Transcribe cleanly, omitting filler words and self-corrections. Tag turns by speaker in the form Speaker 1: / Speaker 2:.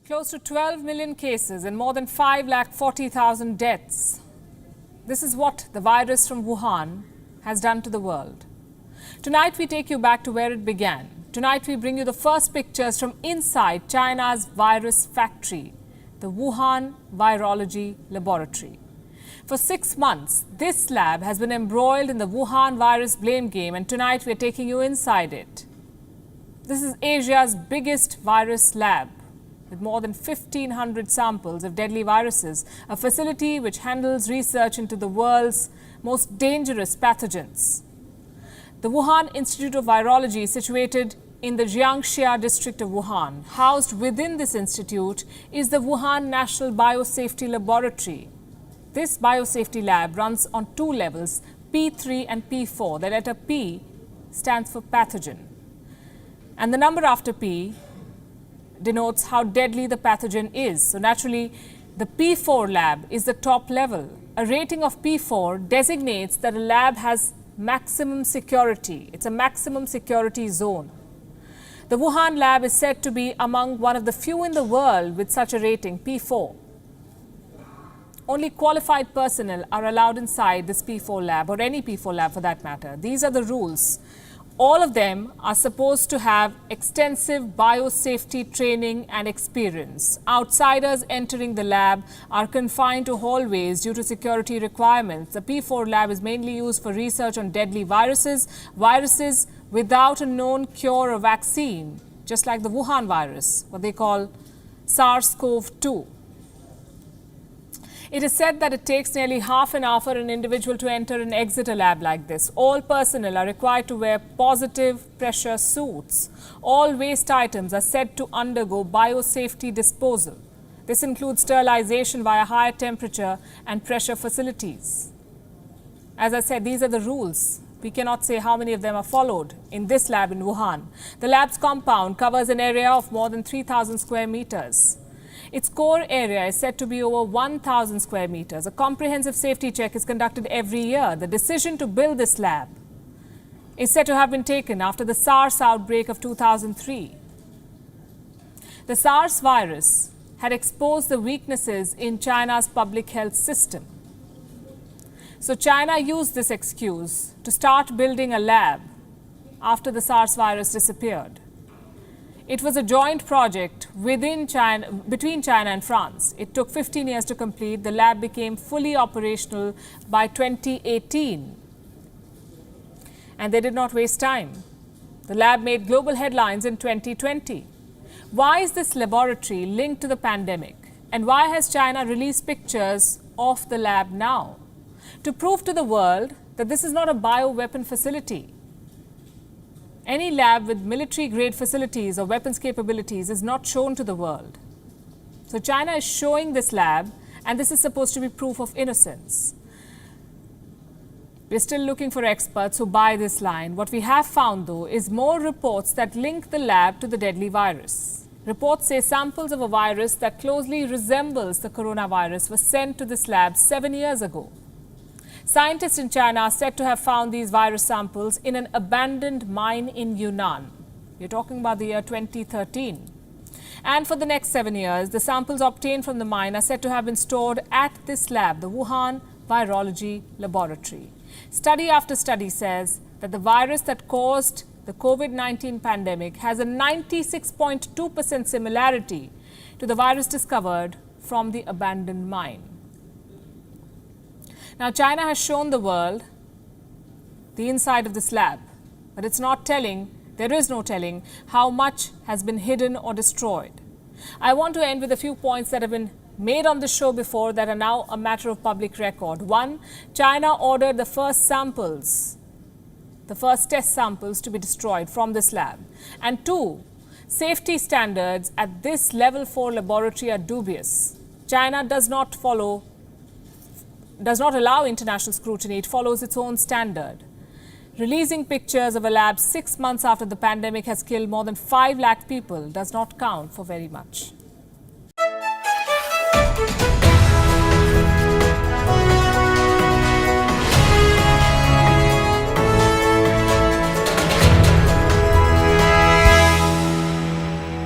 Speaker 1: Close to 12 million cases and more than 5,40,000 deaths. This is what the virus from Wuhan has done to the world. Tonight we take you back to where it began. Tonight we bring you the first pictures from inside China's virus factory, the Wuhan Virology Laboratory. For 6 months, this lab has been embroiled in the Wuhan virus blame game, and tonight we are taking you inside it. This is Asia's biggest virus lab, with more than 1,500 samples of deadly viruses, a facility which handles research into the world's most dangerous pathogens. The Wuhan Institute of Virology is situated in the Jiangxia district of Wuhan. Housed within this institute is the Wuhan National Biosafety Laboratory. This biosafety lab runs on 2 levels, P3 and P4. The letter P stands for pathogen, and the number after P denotes how deadly the pathogen is. So naturally, the P4 lab is the top level. A rating of P4 designates that a lab has maximum security. It's a maximum security zone. The Wuhan lab is said to be among one of the few in the world with such a rating, P4. Only qualified personnel are allowed inside this P4 lab, or any P4 lab for that matter. These are the rules. All of them are supposed to have extensive biosafety training and experience. Outsiders entering the lab are confined to hallways due to security requirements. The P4 lab is mainly used for research on deadly viruses without a known cure or vaccine, just like the Wuhan virus, what they call SARS-CoV-2. It is said that it takes nearly half an hour for an individual to enter and exit a lab like this. All personnel are required to wear positive pressure suits. All waste items are said to undergo biosafety disposal. This includes sterilization via higher temperature and pressure facilities. As I said, these are the rules. We cannot say how many of them are followed in this lab in Wuhan. The lab's compound covers an area of more than 3,000 square meters. Its core area is said to be over 1,000 square meters. A comprehensive safety check is conducted every year. The decision to build this lab is said to have been taken after the SARS outbreak of 2003. The SARS virus had exposed the weaknesses in China's public health system. So China used this excuse to start building a lab after the SARS virus disappeared. It was a joint project between China and France. It took 15 years to complete. The lab became fully operational by 2018. And they did not waste time. The lab made global headlines in 2020. Why is this laboratory linked to the pandemic? And why has China released pictures of the lab now? To prove to the world that this is not a bioweapon facility. Any lab with military-grade facilities or weapons capabilities is not shown to the world. So China is showing this lab, and this is supposed to be proof of innocence. We're still looking for experts who buy this line. What we have found, though, is more reports that link the lab to the deadly virus. Reports say samples of a virus that closely resembles the coronavirus were sent to this lab 7 years ago. Scientists in China are said to have found these virus samples in an abandoned mine in Yunnan. We're talking about the year 2013. And for the next 7 years, the samples obtained from the mine are said to have been stored at this lab, the Wuhan Virology Laboratory. Study after study says that the virus that caused the COVID-19 pandemic has a 96.2% similarity to the virus discovered from the abandoned mine. Now, China has shown the world the inside of this lab, but it's not telling, there is no telling, how much has been hidden or destroyed. I want to end with a few points that have been made on the show before that are now a matter of public record. 1, China ordered the first test samples to be destroyed from this lab. And 2, safety standards at this level 4 laboratory are dubious. China does not allow international scrutiny. It follows its own standard. Releasing pictures of a lab 6 months after the pandemic has killed more than 5 lakh people does not count for very much.